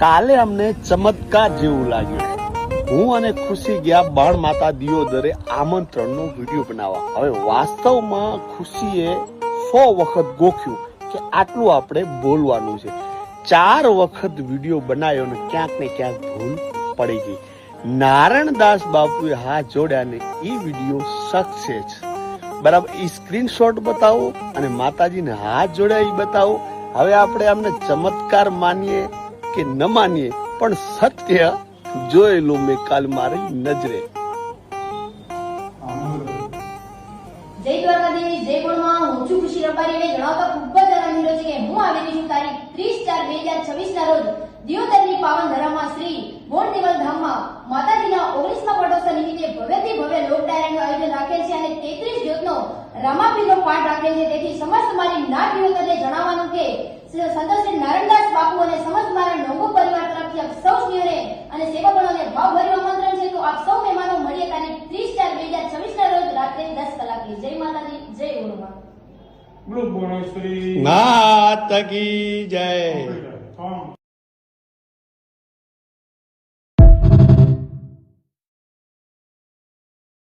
કાલે અમને ચમત્કાર જેવું લાગ્યું. હું અને ખુશી ગયા બાણ માતા દિયોદરે આમંત્રણનો વિડીયો બનાવવા. હવે વાસ્તવમાં ખુશીએ 100 વખત ગોખ્યું કે આટલું આપણે બોલવાનું છે. 4 વખત વિડીયો બનાવ્યો ને ક્યાંક ને ક્યાંક ભૂલ પડી ગઈ. નારાયણદાસ બાપુએ હાથ જોડ્યા ને એ વિડીયો સક્સેસ. બરાબર, એ સ્ક્રીનશોટ બતાવો અને માતાજીને હાથ જોડ્યા એ બતાવો. હવે આપણે આમને ચમત્કાર માનીએ કે ન માનીએ, પણ સત્ય જોયેલું મેં કાલ મારી નજરે. જય દ્વારકાધીશ, જય ગુણમાં. હું છું ખુશી રબારીને જણાવતા ખૂબ જ આનંદ થયો છે કે હું આવી રહી છું તારીખ 30/4/2026 ના રોજ દિયોદરની પાવન ધરામાં શ્રી ગોંડદેવલ ધામમાં માતાજીના 19મા પાટોત્સવ નિમિત્તે ભવ્યથી ભવ્ય લોક ડાયરાનું આયોજન રાખેલ છે અને 33 જ્યોતનો રામાપીરનો પાઠ રાખેલ છે. તેથી સમસ્ત મારી નાથ દિયોદરને જણાવવાનું કે સંતોષ શ્રી નારાયણદાસ બાપુ અને સમસ્ત મારા નોંગો પરિવાર તરફથી આપ સૌ સ્નેહને અને સેવકોને ભાવભર્યું આમંત્રણ છે. તો આપ સૌ મહેમાનો મળીએ તારીખ 30/4/2026 ના રોજ રાત્રે 10 કલાકે. જય માતાજી, જય ગુરુમાં. બોલો ભુવનેશ્વરી માતા કી જય.